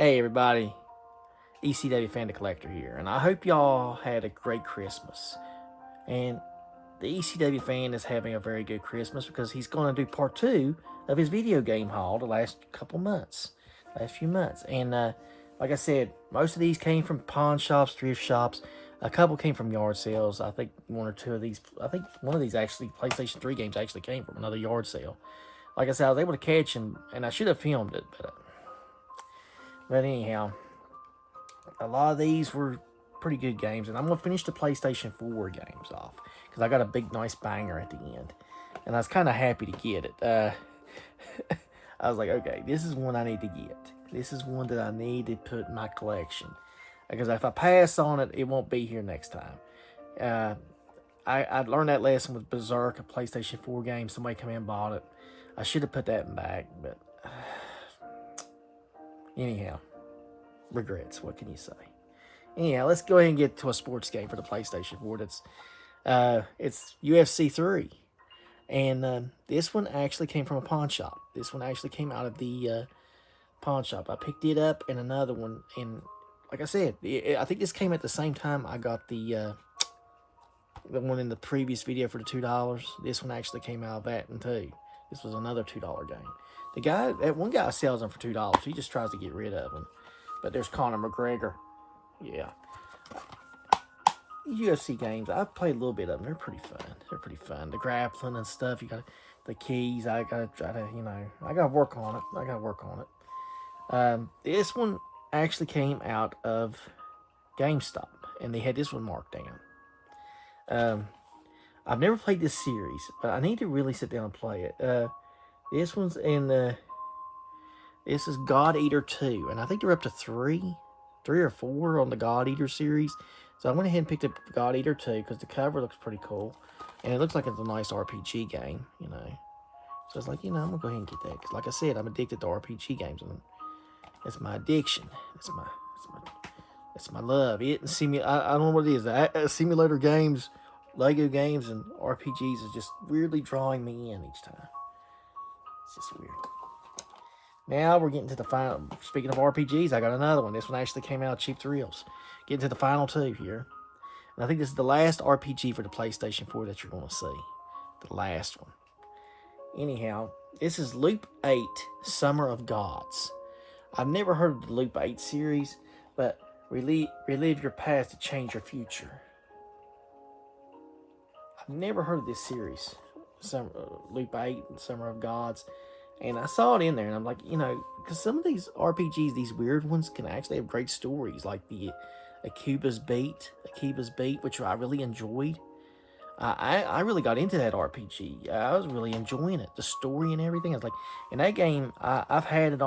Hey everybody, ECW Fan the Collector here, and I hope y'all had a great Christmas. And the ECW fan is having a very good Christmas because he's going to do part 2 of his video game haul the last few months. And like I said, most of these came from pawn shops, thrift shops. A couple came from yard sales. I think one or two of these, I think one of these actually, PlayStation 3 games actually came from another yard sale. Like I said, I was able to catch him, and I should have filmed it, but anyhow, a lot of these were pretty good games, and I'm going to finish the PlayStation 4 games off because I got a big, nice banger at the end, and I was kind of happy to get it. I was like, okay, this is one I need to get. This is one that I need to put in my collection because if I pass on it, it won't be here next time. I learned that lesson with Berserk, a PlayStation 4 game. Somebody came in and bought it. I should have put that in back, but anyhow, regrets. What can you say? Anyhow, let's go ahead and get to a sports game for the PlayStation 4. It's UFC 3. And this one actually came from a pawn shop. This one actually came out of the pawn shop. I picked it up in another one. And like I said, I think this came at the same time I got the one in the previous video for the $2. This one actually came out of that one too. This was another $2 game. That one guy sells them for $2. He just tries to get rid of them. But there's Conor McGregor. Yeah. UFC games, I've played a little bit of them. They're pretty fun. The grappling and stuff. You got the keys. I gotta try to, I gotta work on it. This one actually came out of GameStop, and they had this one marked down. I've never played this series, but I need to really sit down and play it. This one's in the. This is God Eater 2, and I think they're up to 3 or 4 on the God Eater series. So I went ahead and picked up God Eater 2 because the cover looks pretty cool. And it looks like it's a nice RPG game, So I was like, I'm going to go ahead and get that. Because like I said, I'm addicted to RPG games. And that's my addiction. That's my love. It and I don't know what it is. Simulator games, Lego games, and RPGs is just weirdly drawing me in each time. It's just weird. Now we're getting to the final. Speaking of RPGs, I got another one. This one actually came out of Cheap Thrills. Getting to the final 2 here. And I think this is the last RPG for the PlayStation 4 that you're going to see. The last one. Anyhow, this is Loop 8, Summer of Gods. I've never heard of the Loop 8 series, but relive your past to change your future. I've never heard of this series. Loop 8, Summer of Gods. And I saw it in there, and I'm like, because some of these RPGs, these weird ones, can actually have great stories, like the Akiba's Beat, which I really enjoyed. I really got into that RPG. I was really enjoying it, the story and everything. I was like, in that game, I've had it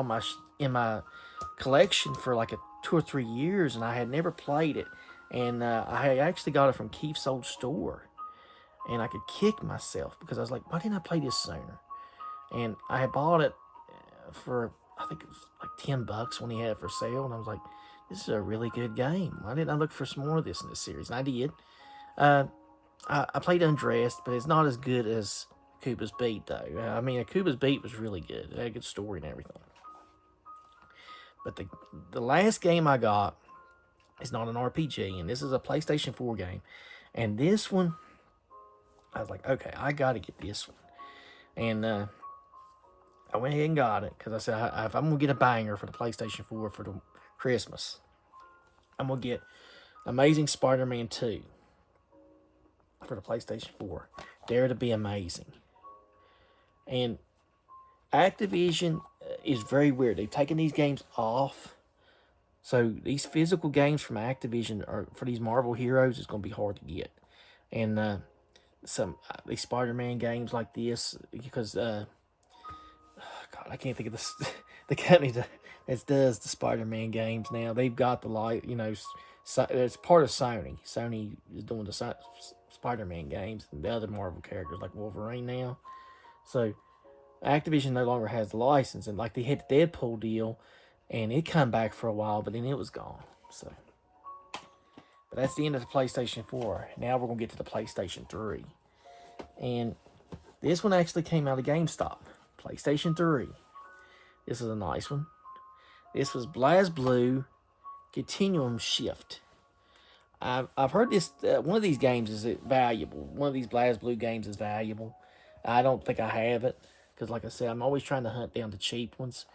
in my collection for like 2 or 3 years, and I had never played it. And I actually got it from Keith's old store, and I could kick myself because I was like, why didn't I play this sooner? And I had bought it for, I think it was like $10 when he had it for sale. And I was like, this is a really good game. Why didn't I look for some more of this in this series? And I did. I played Undressed, but it's not as good as Akuba's Beat, though. I mean, Akuba's Beat was really good. It had a good story and everything. But the last game I got is not an RPG, and this is a PlayStation 4 game. And this one, I was like, okay, I got to get this one. And I went ahead and got it because I said, if I'm going to get a banger for the PlayStation 4 for the Christmas, I'm going to get Amazing Spider-Man 2 for the PlayStation 4. Dare to be amazing. And Activision is very weird. They've taken these games off. So these physical games from Activision for these Marvel heroes is going to be hard to get. And these Spider-Man games like this, because God, I can't think of the company that does the Spider-Man games now. They've got it's part of Sony. Sony is doing the Spider-Man games and the other Marvel characters like Wolverine now. So Activision no longer has the license, and like they had the Deadpool deal, and it come back for a while, but then it was gone. So, but that's the end of the PlayStation 4. Now we're gonna get to the PlayStation 3, and this one actually came out of GameStop. PlayStation 3. This is a nice one. This was BlazBlue Continuum Shift. I've heard this. One of these games is valuable. One of these BlazBlue games is valuable. I don't think I have it because, like I said, I'm always trying to hunt down the cheap ones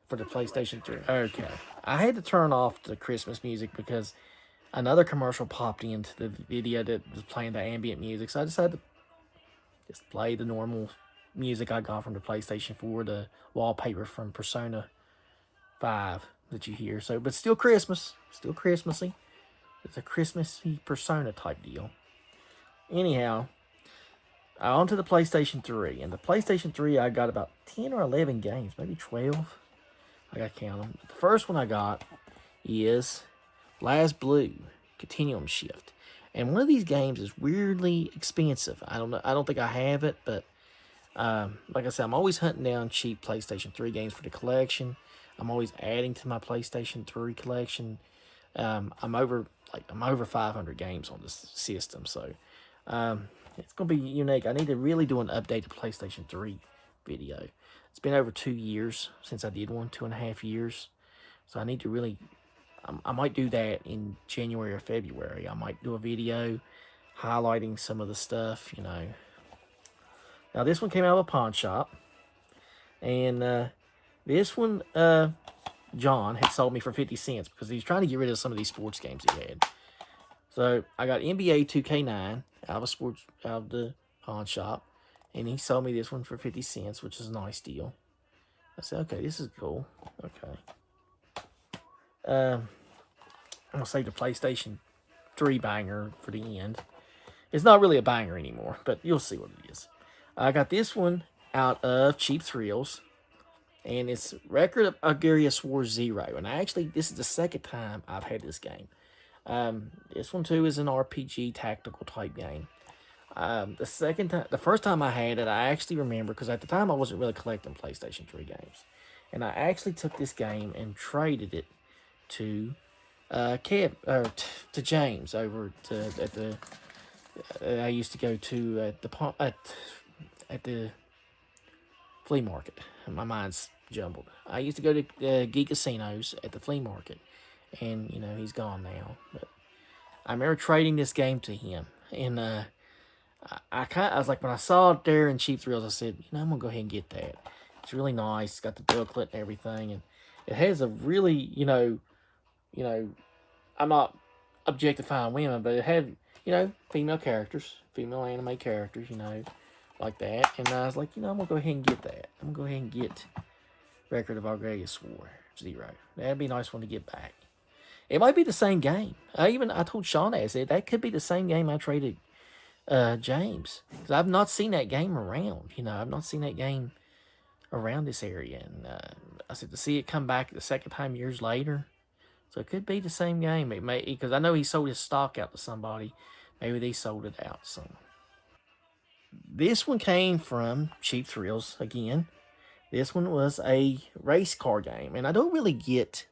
for the PlayStation 3. Okay, I had to turn off the Christmas music because another commercial popped into the video that was playing the ambient music. So I decided to just play the normal music I got from the PlayStation 4, the wallpaper from Persona 5 that you hear. So, but still Christmas, still Christmassy. It's a Christmassy Persona type deal. Anyhow, on to the PlayStation 3. And the PlayStation 3, I got about 10 or 11 games, maybe 12. I got to count them. The first one I got is BlazBlue Continuum Shift. And one of these games is weirdly expensive. I don't know. I don't think I have it, but like I said, I'm always hunting down cheap PlayStation 3 games for the collection. I'm always adding to my PlayStation 3 collection. I'm over 500 games on this system, so it's gonna be unique. I need to really do an updated PlayStation 3 video. It's been over 2 years since I did one, 2.5 years. So I need to really, I might do that in January or February. I might do a video highlighting some of the stuff, you know. Now this one came out of a pawn shop, and this one John had sold me for 50 cents because he was trying to get rid of some of these sports games he had. So I got NBA 2K9 out of the pawn shop, and he sold me this one for 50 cents, which is a nice deal. I said, okay, this is cool. Okay. I'm gonna save the PlayStation 3 banger for the end. It's not really a banger anymore, but you'll see what it is. I got this one out of Cheap Thrills, and it's Record of Agarius War Zero. And this is the second time I've had this game. This one too is an RPG tactical type game. The first time I had it, I actually remember because at the time I wasn't really collecting PlayStation 3 games, and I actually took this game and traded it to to James over at the I used to go to at the flea market. My mind's jumbled. I used to go to Geek Casinos at the flea market, and you know he's gone now. But I remember trading this game to him, and I was like, when I saw it there in Cheap Thrills, I said, you know, I'm gonna go ahead and get that. It's really nice. It's got the booklet and everything, and it has a really, I'm not objectifying women, but it had, female characters, female anime characters, like that. And I was like, I'm gonna go ahead and get that. I'm gonna go ahead and get Record of Argalius War Zero. That'd be a nice one to get back. It might be the same game. I told Sean, I said that could be the same game I traded James, because I've not seen that game around. I've not seen that game around this area, and I said to see it come back the second time years later. So it could be the same game. It may, because I know he sold his stock out to somebody. Maybe they sold it out to someone. This one came from Cheap Thrills again. This one was a race car game, and I don't really get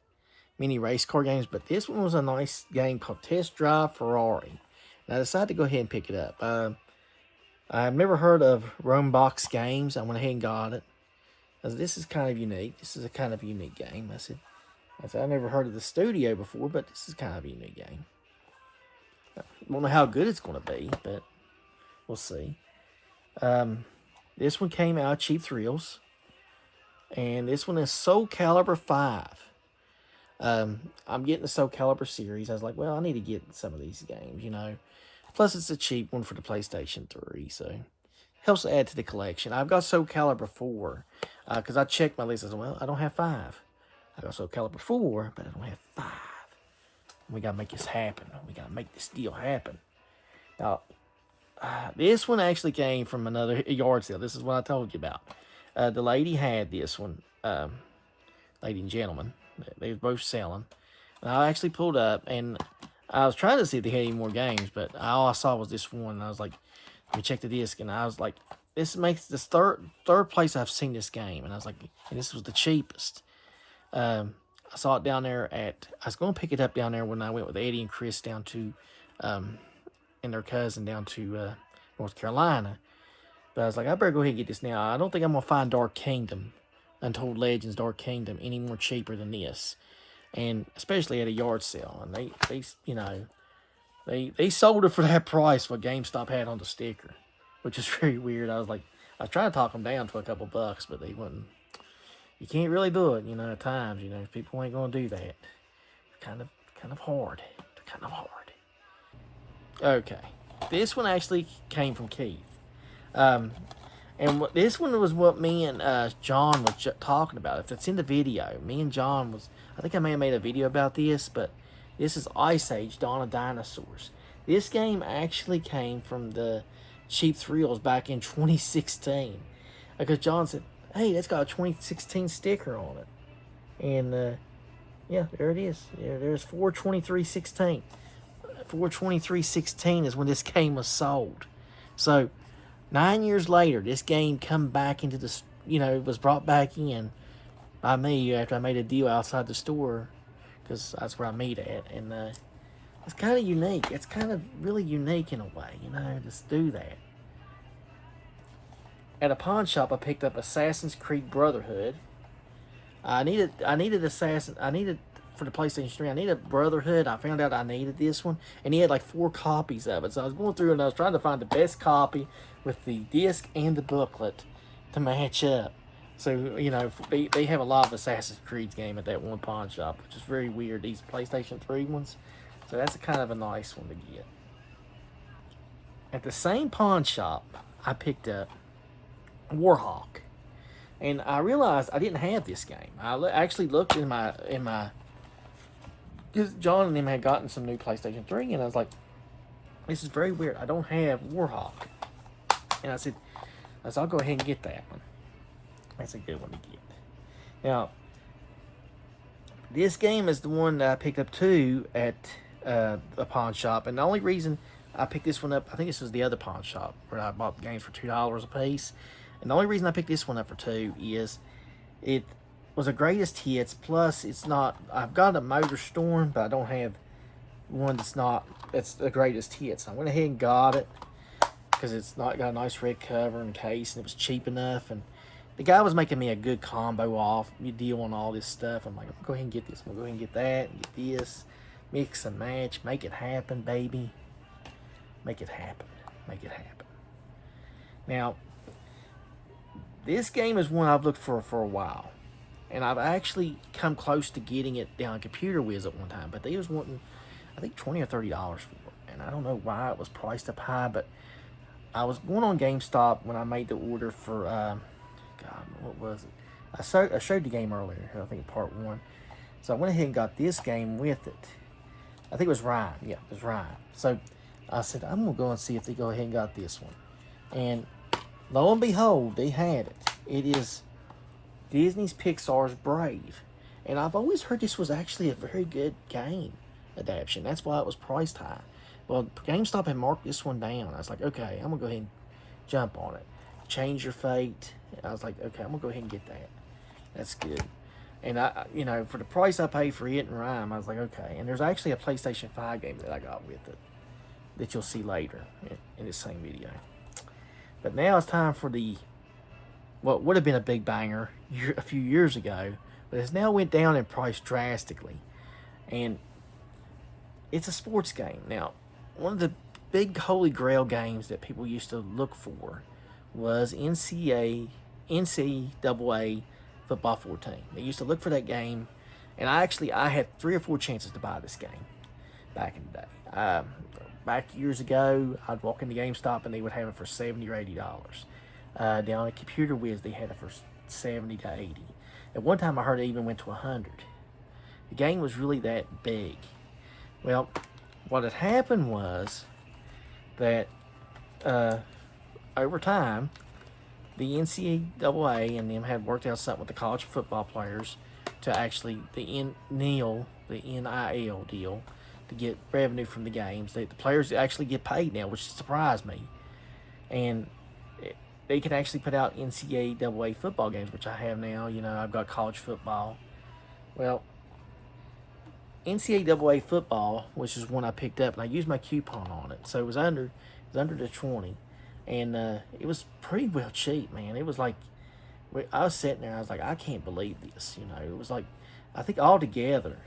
many race car games, but this one was a nice game called Test Drive Ferrari. And I decided to go ahead and pick it up. I've never heard of Romebox Games. I went ahead and got it. This is kind of unique. This is a kind of unique game. I said I've never heard of the studio before, but this is kind of a unique game. I don't know how good it's going to be, but we'll see. This one came out of Cheap Thrills, and this one is Soul Calibur 5. I'm getting the Soul Calibur series. I was like, well, I need to get some of these games, Plus, it's a cheap one for the PlayStation 3, so helps add to the collection. I've got Soul Calibur 4, because I checked my list. I said, well, I don't have 5. I got Soul Calibur 4, but I don't have 5. We got to make this happen. We got to make this deal happen. Now, this one actually came from another yard sale. This is what I told you about. The lady had this one, lady and gentleman. They were both selling. And I actually pulled up, and I was trying to see if they had any more games, but all I saw was this one. And I was like, let me check the disc. And I was like, this makes this third place I've seen this game. And I was like, and this was the cheapest. I saw it down there I was going to pick it up down there when I went with Eddie and Chris down to, and their cousin down to North Carolina. But I was like, I better go ahead and get this now. I don't think I'm going to find Dark Kingdom Untold Legends Dark Kingdom any more cheaper than this, and especially at a yard sale. And they you know, they sold it for that price what GameStop had on the sticker, which is very weird. I was trying to talk them down to a couple bucks, but they wouldn't. You can't really do it, you know. At times, you know, people ain't gonna do that. Kind of hard. Kind of hard. Okay, this one actually came from Keith. Um, And this one was what me and John was talking about. If it's in the video, me and John was. I think I may have made a video about this, but this is Ice Age: Dawn of Dinosaurs. This game actually came from the Cheap Thrills back in 2016, because John said, "Hey, that's got a 2016 sticker on it," and yeah, there it is. There's 4/23/16. 4/23/16 is when this game was sold. So 9 years later, this game come back into the, was brought back in by me after I made a deal outside the store, because that's where I meet at, and it's kind of unique. It's kind of really unique in a way, just do that. At a pawn shop, I picked up Assassin's Creed Brotherhood. I needed for the PlayStation 3. I needed Brotherhood. I found out I needed this one, and he had like 4 copies of it. So I was going through and I was trying to find the best copy with the disc and the booklet to match up. So, they have a lot of Assassin's Creed game at that one pawn shop, which is very weird, these PlayStation 3 ones. So that's kind of a nice one to get. At the same pawn shop, I picked up Warhawk. And I realized I didn't have this game. I actually looked in my because John and them had gotten some new PlayStation 3, and I was like, this is very weird. I don't have Warhawk. And I said, I'll go ahead and get that one. That's a good one to get. Now, this game is the one that I picked up too at a pawn shop. And the only reason I picked this one up, I think this was the other pawn shop where I bought the games for $2 a piece. And the only reason I picked this one up for $2 is it was a greatest hits. Plus, it's not. I've got a Motor Storm, but I don't have one that's the greatest hits. I went ahead and got it because it's not got a nice red cover and case, and it was cheap enough. And the guy was making me a good combo off deal on all this stuff. I'm like, I'm gonna go ahead and get this. I'm gonna go ahead and get that and get this. Mix and match. Make it happen, baby. Make it happen. Make it happen. Now, this game is one I've looked for a while. And I've actually come close to getting it down Computer Whiz at one time. But they was wanting, I think, $20 or $30 for it. And I don't know why it was priced up high. But I was going on GameStop when I made the order for, God, what was it? I showed the game earlier. I think part 1. So I went ahead and got this game with it. I think it was Ryan. Yeah, it was Ryan. So I said, I'm going to go and see if they go ahead and got this one. And lo and behold, they had it. It is Disney's Pixar's Brave. And I've always heard this was actually a very good game adaptation. That's why it was priced high. Well, GameStop had marked this one down. I was like, okay, I'm going to go ahead and jump on it. Change Your Fate. I was like, okay, I'm going to go ahead and get that. That's good. And I, for the price I paid for it and Rhyme, I was like, okay. And there's actually a PlayStation 5 game that I got with it that you'll see later in this same video. But now it's time for what would have been a big banger a few years ago, but it's now went down in price drastically. And it's a sports game. Now, one of the big holy grail games that people used to look for was NCAA Football 14. They used to look for that game, and I had 3 or 4 chances to buy this game back in the day. Back years ago, I'd walk into GameStop and they would have it for $70 or $80. Down at Computer Whiz, they had it for $70 to $80. At one time, I heard it even went to $100. The game was really that big. Well, what had happened was that over time, the NCAA and them had worked out something with the college football players to actually the NIL deal to get revenue from the games. The players actually get paid now, which surprised me. And they can actually put out NCAA football games, which I have now. I've got college football. Well, NCAA football, which is one I picked up, and I used my coupon on it, so it was under the 20, and it was pretty well cheap, man. It was like I was sitting there. I was like, I can't believe this. You know, it was like, I think all together,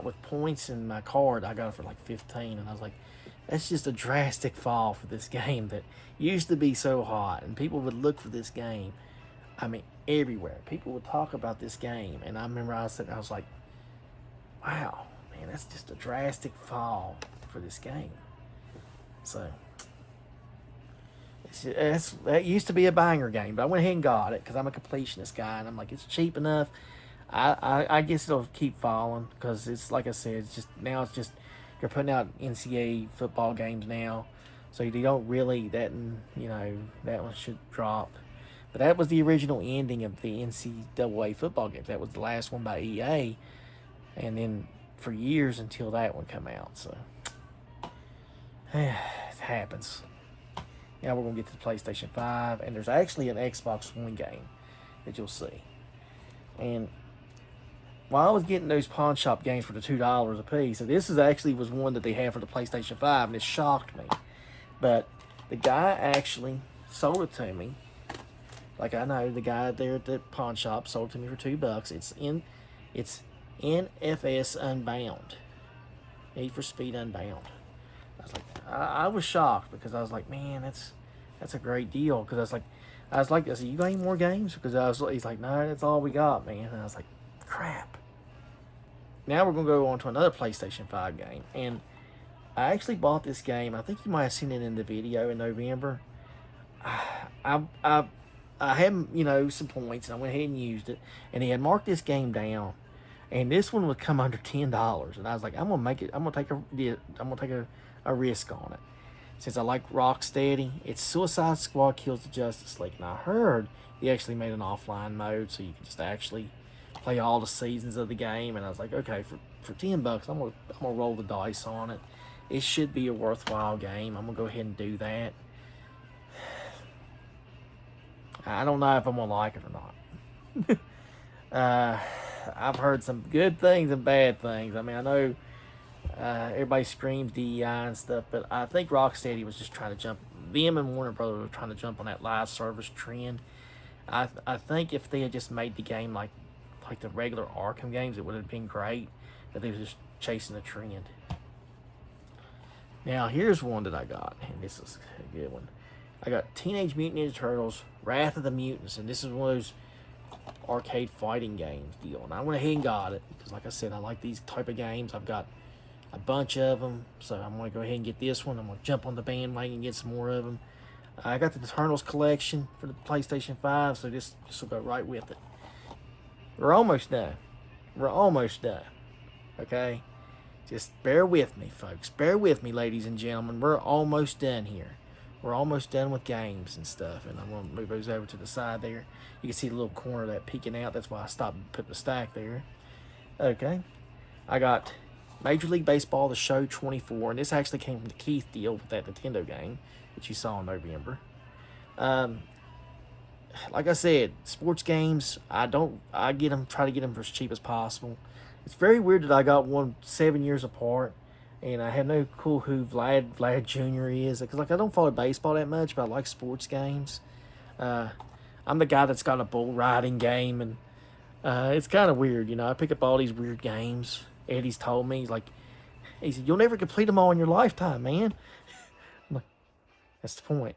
with points in my card, I got it for like 15, and I was like, that's just a drastic fall for this game that used to be so hot, and people would look for this game. I mean, everywhere. People would talk about this game, and I remember I was sitting there, I was like, wow, man, that's just a drastic fall for this game. So that used to be a banger game, but I went ahead and got it because I'm a completionist guy, and I'm like, it's cheap enough. I guess it'll keep falling because it's like I said, it's just now it's just they're putting out NCAA football games now, so you don't really that that one should drop. But that was the original ending of the NCAA football games. That was the last one by EA, and then for years until that one came out. So it happens. Now we're gonna get to the PlayStation 5, and there's actually an Xbox One game that you'll see. And while I was getting those pawn shop games for the $2 a piece, so this was one that they had for the PlayStation 5, and it shocked me. But the guy actually sold it to me. Like, I know the guy there at the pawn shop sold it to me for $2. It's NFS Unbound, Need for Speed Unbound. I was shocked because I was like, man, that's a great deal. Because I said, you got any more games? Because he's like, no, that's all we got, man. And I was like, crap. Now we're gonna go on to another PlayStation 5 game, and I actually bought this game. I think you might have seen it in the video in November. I had some points, and I went ahead and used it, and he had marked this game down, and this one would come under $10, and I was like, I'm gonna take a risk on it. Since I like Rocksteady, it's Suicide Squad Kills the Justice League, and I heard he actually made an offline mode so you can just actually play all the seasons of the game. And I was like, okay, for $10, I'm gonna roll the dice on it. It should be a worthwhile game. I'm gonna go ahead and do that. I don't know if I'm gonna like it or not. I've heard some good things and bad things. I mean, I know everybody screams DEI and stuff, but I think Rocksteady was just trying to jump. Them and Warner Brothers were trying to jump on that live service trend. I think if they had just made the game like the regular Arkham games, it would have been great. But they were just chasing the trend. Now here's one that I got, and this is a good one. I got Teenage Mutant Ninja Turtles: Wrath of the Mutants, and this is one of those arcade fighting games deal. And I went ahead and got it because, like I said, I like these type of games. I've got a bunch of them, so I'm going to go ahead and get this one. I'm going to jump on the bandwagon and get some more of them. I got the Turtles collection for the PlayStation 5, so this will go right with it. We're almost done. Okay? Just bear with me, folks. Bear with me, ladies and gentlemen. We're almost done here. We're almost done with games and stuff, and I'm going to move those over to the side there. You can see the little corner of that peeking out. That's why I stopped and put the stack there. Okay. I got Major League Baseball The Show 24, and this actually came from the Keith deal with that Nintendo game that you saw in November. Like I said, sports games, try to get them for as cheap as possible. It's very weird that I got one 7 years apart, and I have no clue who Vlad Jr. is, because I don't follow baseball that much, but I like sports games. I'm the guy that's got a bull riding game, and it's kind of weird, I pick up all these weird games. Eddie's told me, he said, you'll never complete them all in your lifetime, man. I'm like, that's the point.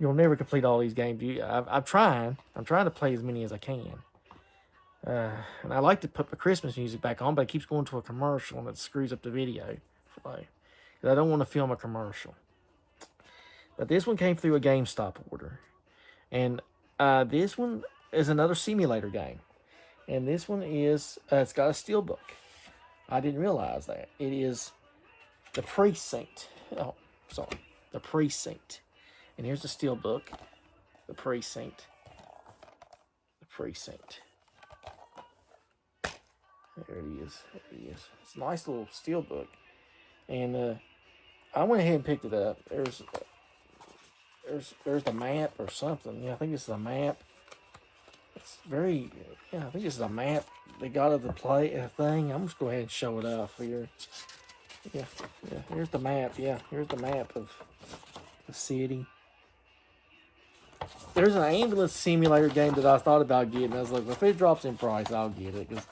You'll never complete all these games. I'm trying to play as many as I can. And I like to put my Christmas music back on, but it keeps going to a commercial, and it screws up the video. Because I don't want to film a commercial. But this one came through a GameStop order. And this one is another simulator game. And this one is, it's got a steelbook. I didn't realize that. It is The Precinct. Oh, sorry. The Precinct. And here's the steelbook. The Precinct. The Precinct. There it is. It's a nice little steelbook. And I went ahead and picked it up. There's the map or something. Yeah, I think this is a map. It's very, I think this is a map they got of the thing. I'm just go ahead and show it off here. Yeah, here's the map. Yeah, here's the map of the city. There's an ambulance simulator game that I thought about getting. I was like, well, if it drops in price, I'll get it because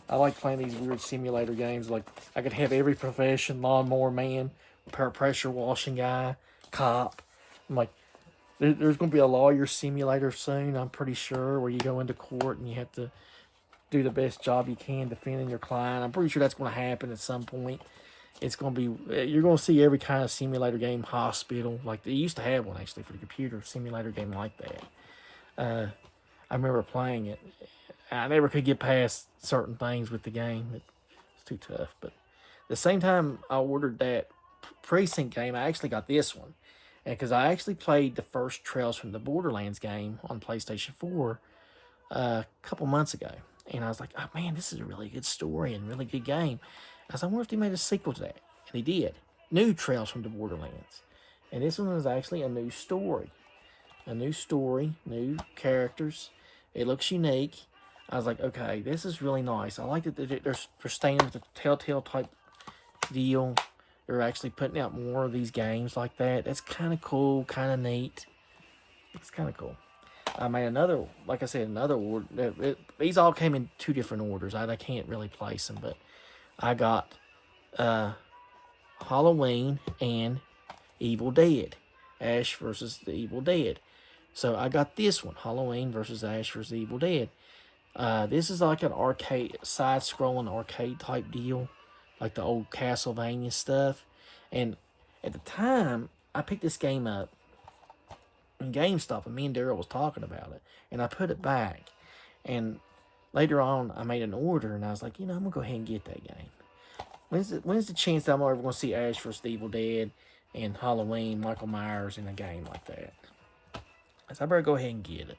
I like playing these weird simulator games. Like I could have every profession: lawnmower man, pressure washing guy, cop. I'm like, there's going to be a lawyer simulator soon. I'm pretty sure where you go into court and you have to do the best job you can defending your client. I'm pretty sure that's going to happen at some point. It's going to be, you're going to see every kind of simulator game, hospital. Like they used to have one actually for the computer, simulator game like that. I remember playing it. I never could get past certain things with the game. It's too tough. But at the same time I ordered that precinct game, I actually got this one. And because I actually played the first Trails from the Borderlands game on PlayStation 4 a couple months ago. And I was like, oh man, this is a really good story and really good game. I was like, I wonder if they made a sequel to that. And they did. New Trails from the Borderlands. And this one was actually a new story. A new story, new characters. It looks unique. I was like, okay, this is really nice. I like that they're staying with the Telltale type deal. They're actually putting out more of these games like that. That's kind of cool, kind of neat. It's kind of cool. I made another, like I said, another order. These all came in two different orders. I can't really place them, but I got Halloween and Evil Dead. Ash versus the Evil Dead. So I got this one, Halloween versus Ash versus the Evil Dead. This is like an arcade, side-scrolling arcade type deal, like the old Castlevania stuff. And at the time, I picked this game up in GameStop, and me and Daryl was talking about it, and I put it back. And later on, I made an order, and I was like, I'm gonna go ahead and get that game. When's the chance that I'm ever gonna see Ash vs. Evil Dead and Halloween, Michael Myers in a game like that? So I better go ahead and get it,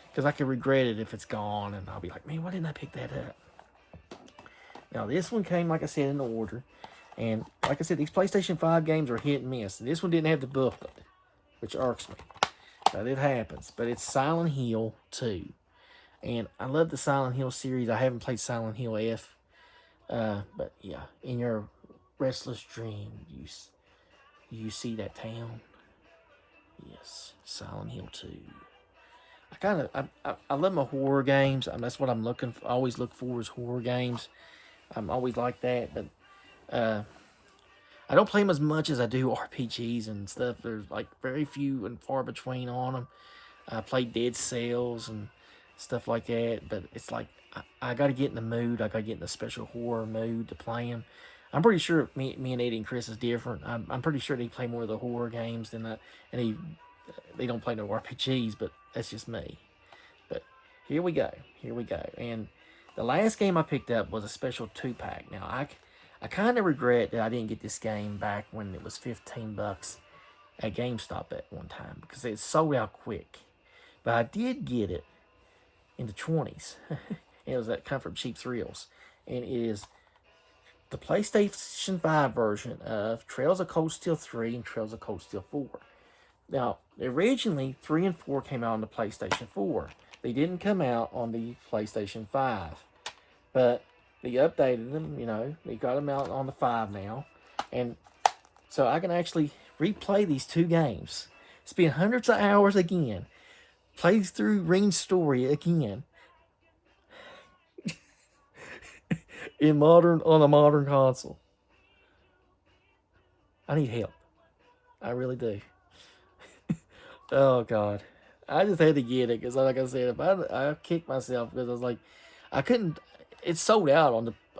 because I could regret it if it's gone, and I'll be like, man, why didn't I pick that up? Now this one came, like I said, in the order, and like I said, these PlayStation 5 games are hit and miss. This one didn't have the booklet, which irks me. But it happens. But it's Silent Hill 2. And I love the Silent Hill series. I haven't played Silent Hill F. But yeah, in your restless dream, you see that town. Yes, Silent Hill 2. I love my horror games. That's what I'm looking for. I always look for is horror games. I'm always like that. But I don't play them as much as I do RPGs and stuff. There's like very few and far between on them. I play Dead Cells and stuff like that, but it's like I got to get in the mood. I got to get in the special horror mood to play them. I'm pretty sure me and Eddie and Chris is different. I'm pretty sure they play more of the horror games than that, and they don't play no RPGs. But that's just me. But here we go. And the last game I picked up was a special 2-pack. Now I kind of regret that I didn't get this game back when it was $15 at GameStop at one time, because it sold out quick. But I did get it in the 20s. It was at Comfort Cheap Thrills. And it is the PlayStation 5 version of Trails of Cold Steel 3 and Trails of Cold Steel 4. Now, originally, 3 and 4 came out on the PlayStation 4. They didn't come out on the PlayStation 5. But they updated them, They got them out on the 5 now. And so I can actually replay these two games. Spend hundreds of hours again. Play through Ring's story again. On a modern console. I need help. I really do. Oh, God. I just had to get it because, like I said, if I kicked myself because I was like, I couldn't. It's sold out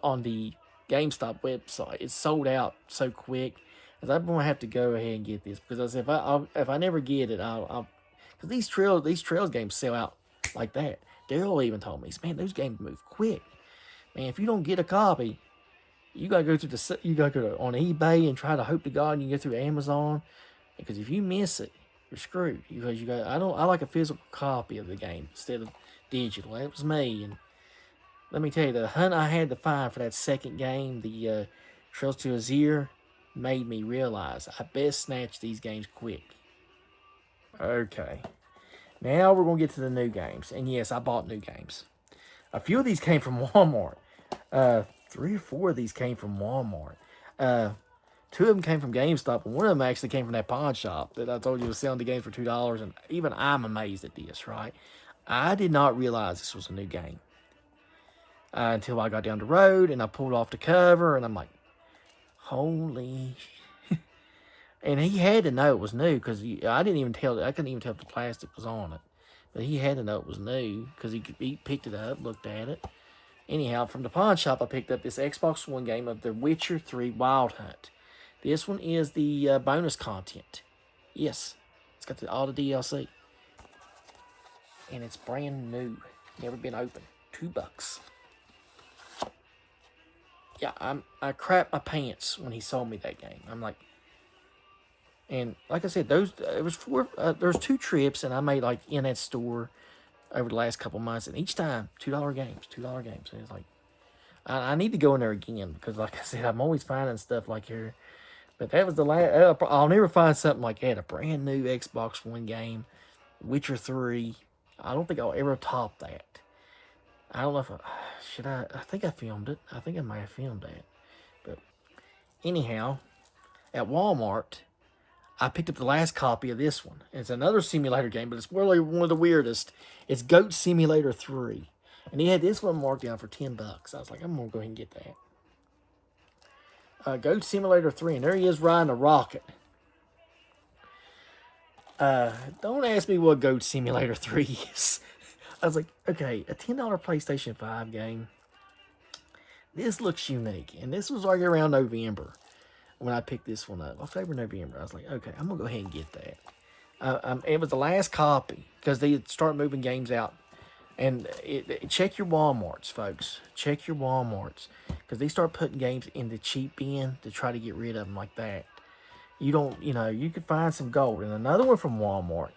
on the GameStop website. It's sold out so quick. Cause I'm gonna have to go ahead and get this because if I never get it, I'll because these trails games sell out like that. Daryl even told me, man, those games move quick. Man, if you don't get a copy, you gotta go on eBay and try to hope to God you can go through Amazon. Because if you miss it, you're screwed. Because I like a physical copy of the game instead of digital. That was me. And let me tell you, the hunt I had to find for that second game, the Trails to Azure, made me realize I best snatch these games quick. Okay. Now we're going to get to the new games. And yes, I bought new games. A few of these came from Walmart. 3 or 4 of these came from Walmart. Two of them came from GameStop, and one of them actually came from that pawn shop that I told you was selling the games for $2. And even I'm amazed at this, right? I did not realize this was a new game until I got down the road and I pulled off the cover, and I'm like, holy. And he had to know it was new because I didn't even tell. I couldn't even tell if the plastic was on it, but he had to know it was new because he picked it up, looked at it. Anyhow, from the pawn shop, I picked up this Xbox One game of The Witcher 3 Wild Hunt. This one is the bonus content. Yes, it's got all the DLC, and it's brand new, never been opened. $2. Yeah, I crapped my pants when he sold me that game. I'm like. And like I said, it was there's 2 trips, and I made like in that store over the last couple months, and each time $2 games, $2 games. And it's like I need to go in there again because, like I said, I'm always finding stuff like here. But that was the last. I'll never find something like that. A brand new Xbox One game, Witcher 3. I don't think I'll ever top that. I don't know if should I. I think I filmed it. I think I might have filmed that. But anyhow, at Walmart, I picked up the last copy of this one. It's another simulator game, but it's really one of the weirdest. It's Goat Simulator 3. And he had this one marked down for $10. I was like, I'm going to go ahead and get that. Goat Simulator 3. And there he is riding a rocket. Don't ask me what Goat Simulator 3 is. I was like, okay, a $10 PlayStation 5 game. This looks unique. And this was like around November when I picked this one up. October, November. I was like, okay, I'm going to go ahead and get that. It was the last copy because they start moving games out. And check your Walmarts, folks. Check your Walmarts because they start putting games in the cheap bin to try to get rid of them like that. You could find some gold. And another one from Walmart.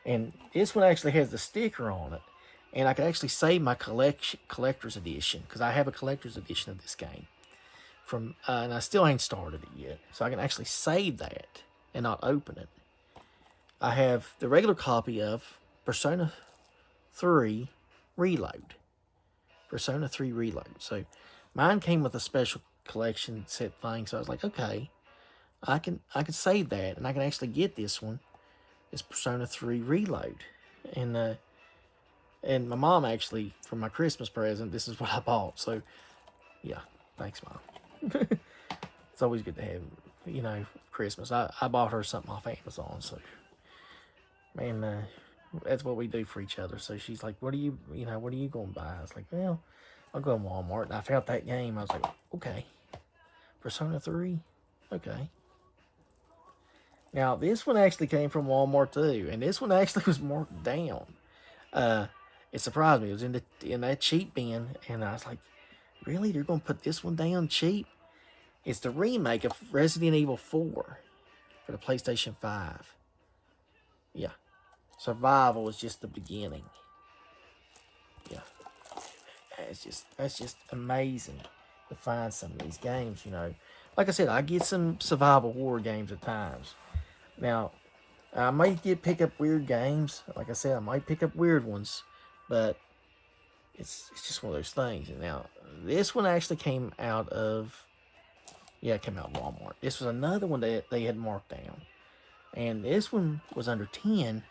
And this one actually has the sticker on it. And I could actually save my collector's edition because I have a collector's edition of this game. And I still ain't started it yet. So I can actually save that and not open it. I have the regular copy of Persona 3 Reload. Persona 3 Reload. So mine came with a special collection set thing. So I was like, okay, I can save that. And I can actually get this one. It's Persona 3 Reload. And my mom actually, for my Christmas present, this is what I bought. So, yeah, thanks, Mom. It's always good to have, Christmas. I bought her something off Amazon, so, man, that's what we do for each other. So she's like, what are you going to buy? I was like, well, I'll go to Walmart. And I found that game. I was like, okay, Persona 3, okay. Now, this one actually came from Walmart, too, and this one actually was marked down. It surprised me. It was in that cheap bin, and I was like, really? They're going to put this one down cheap? It's the remake of Resident Evil 4 for the PlayStation 5. Yeah. Survival is just the beginning. Yeah. That's just amazing to find some of these games, Like I said, I get some survival horror games at times. Now, I might pick up weird games. Like I said, I might pick up weird ones. But it's just one of those things. Now, this one actually came out of Walmart. This was another one that they had marked down. And this one was under 10.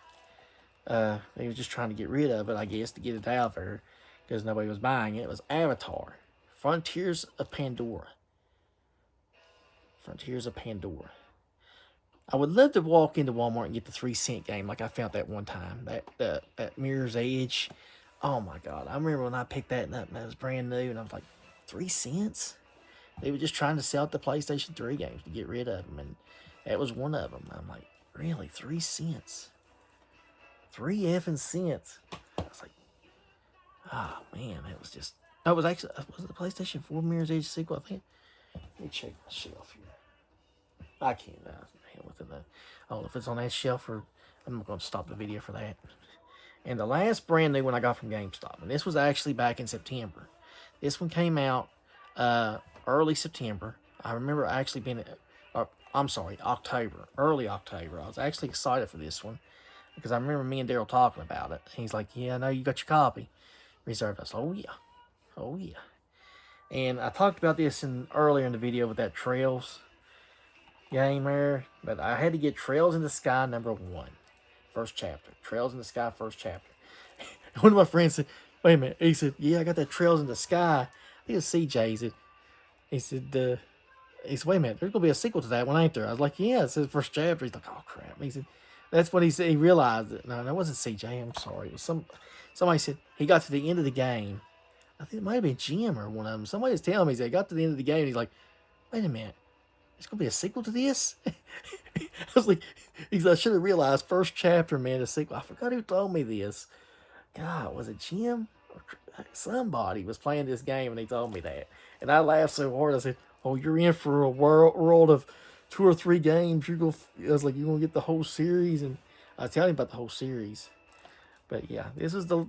They were just trying to get rid of it, I guess, to get it out there. Because nobody was buying it. It was Avatar. Frontiers of Pandora. Frontiers of Pandora. I would love to walk into Walmart and get the 3-cent game like I found that one time. That Mirror's Edge. Oh my God. I remember when I picked that up and it was brand new and I was like, 3 cents? They were just trying to sell the PlayStation 3 games to get rid of them. And that was one of them. I'm like, really? 3 cents? 3 effing cents. I was like, oh man, that was just... was it the PlayStation 4 Mirror's Edge sequel, I think? Let me check my shelf here. I can't, within that. I don't know if it's on that shelf or I'm going to stop the video for that. And the last brand new one I got from GameStop, and this was actually back in September. This one came out early September. I remember actually being, October, early October. I was actually excited for this one because I remember me and Daryl talking about it. And he's like, yeah, I know you got your copy reserved. I was like, oh yeah. And I talked about this earlier in the video with that Trails. game there, but I had to get Trails in the Sky #1, first chapter. Trails in the Sky, first chapter. One of my friends said, "Wait a minute." He said, "Yeah, I got that Trails in the Sky." He was CJ. He said, "Wait a minute, there's gonna be a sequel to that one, ain't there?" I was like, "Yeah, it's the first chapter." He's like, "Oh crap." He said, "That's what he said." He realized it. No, that wasn't CJ. I'm sorry. It was somebody said he got to the end of the game. I think it might have been Jim or one of them. Somebody was telling me he got to the end of the game. And he's like, "Wait a minute, there's gonna be a sequel to this?" I was like, I should have realized first chapter, man, a sequel. I forgot who told me this. God, was it Jim? Somebody was playing this game and he told me that. And I laughed so hard. I said, "Oh, you're in for a world of 2 or 3 games. I was like, you're going to get the whole series." And I was telling him about the whole series. But yeah, this is the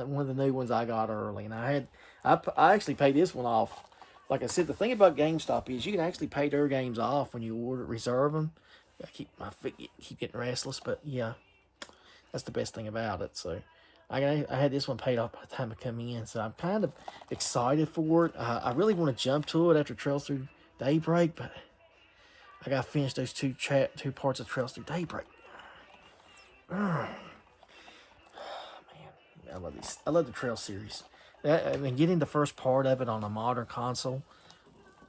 one of the new ones I got early. And I actually paid this one off. Like I said, the thing about GameStop is you can actually pay their games off when you reserve them. I keep my feet keep getting restless, but yeah, that's the best thing about it. So I had this one paid off by the time I come in, so I'm kind of excited for it. I really want to jump to it after Trails Through Daybreak, but I got to finish those two parts of Trails Through Daybreak. Man, I love these. I love the Trail series. I mean, getting the first part of it on a modern console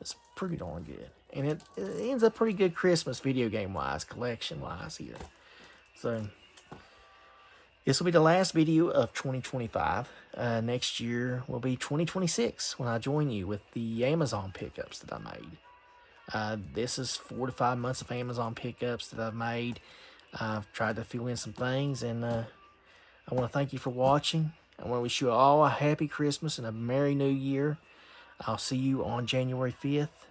is pretty darn good, and it ends up pretty good Christmas video game wise, collection wise here. So this will be the last video of 2025. Next year will be 2026 when I join you with the Amazon pickups that I made. This is 4 to 5 months of Amazon pickups that I've made. I've tried to fill in some things, and I want to thank you for watching. I want to wish you all a happy Christmas and a Merry New Year. I'll see you on January 5th.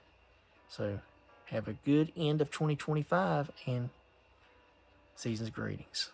So have a good end of 2025 and season's greetings.